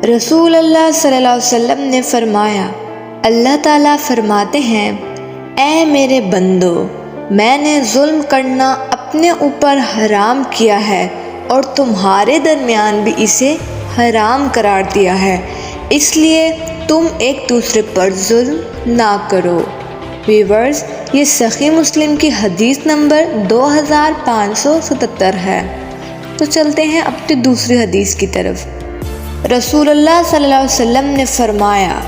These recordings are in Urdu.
رسول اللہ صلی اللہ علیہ وسلم نے فرمایا، اللہ تعالیٰ فرماتے ہیں، اے میرے بندو، میں نے ظلم کرنا اپنے اوپر حرام کیا ہے اور تمہارے درمیان بھی اسے حرام قرار دیا ہے، اس لیے تم ایک دوسرے پر ظلم نہ کرو۔ ویورز، یہ صحیح مسلم کی حدیث نمبر 2577 ہے۔ تو چلتے ہیں اپنی دوسری حدیث کی طرف۔ رسول اللہ صلی اللہ علیہ وسلم نے فرمایا،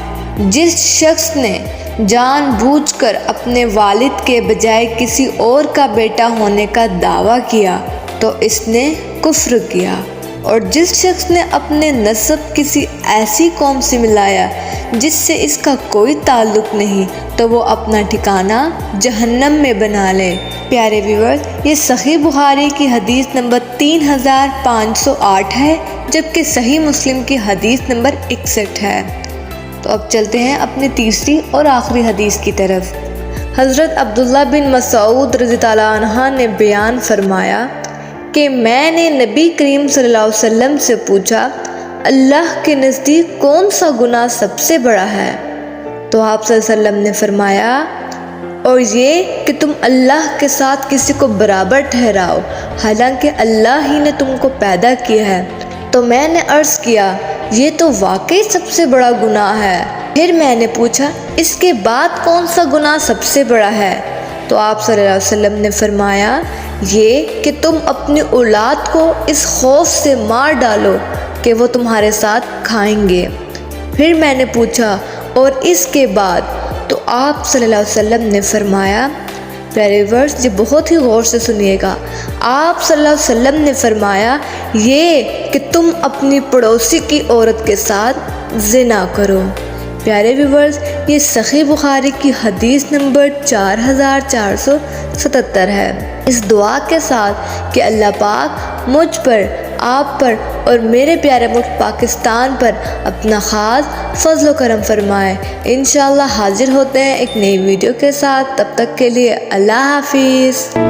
جس شخص نے جان بوجھ کر اپنے والد کے بجائے کسی اور کا بیٹا ہونے کا دعویٰ کیا تو اس نے کفر کیا، اور جس شخص نے اپنے نسب کسی ایسی قوم سے ملایا جس سے اس کا کوئی تعلق نہیں تو وہ اپنا ٹھکانہ جہنم میں بنا لے۔ پیارے ویورز، یہ صحیح بخاری کی حدیث نمبر 3508 ہے، جبکہ صحیح مسلم کی حدیث نمبر 61 ہے۔ تو اب چلتے ہیں اپنی تیسری اور آخری حدیث کی طرف۔ حضرت عبداللہ بن مسعود رضی اللہ عنہ نے بیان فرمایا کہ میں نے نبی کریم صلی اللہ علیہ وسلم سے پوچھا، اللہ کے نزدیک کون سا گناہ سب سے بڑا ہے؟ تو آپ صلی اللہ علیہ وسلم نے فرمایا، اور یہ کہ تم اللہ کے ساتھ کسی کو برابر ٹھہراؤ حالانکہ اللہ ہی نے تم کو پیدا کیا ہے۔ تو میں نے عرض کیا، یہ تو واقعی سب سے بڑا گناہ ہے۔ پھر میں نے پوچھا، اس کے بعد کون سا گناہ سب سے بڑا ہے؟ تو آپ صلی اللہ علیہ وسلم نے فرمایا، یہ کہ تم اپنی اولاد کو اس خوف سے مار ڈالو کہ وہ تمہارے ساتھ کھائیں گے۔ پھر میں نے پوچھا، اور اس کے بعد؟ تو آپ صلی اللہ علیہ وسلم نے فرمایا، پیارے ورس یہ بہت ہی غور سے سنیے گا، آپ صلی اللہ علیہ وسلم نے فرمایا، یہ کہ تم اپنی پڑوسی کی عورت کے ساتھ زنا کرو۔ پیارے ویورز، یہ صحیح بخاری کی حدیث نمبر 4477 ہے۔ اس دعا کے ساتھ کہ اللہ پاک مجھ پر، آپ پر اور میرے پیارے ملک پاکستان پر اپنا خاص فضل و کرم فرمائے۔ انشاءاللہ حاضر ہوتے ہیں ایک نئی ویڈیو کے ساتھ، تب تک کے لیے اللہ حافظ۔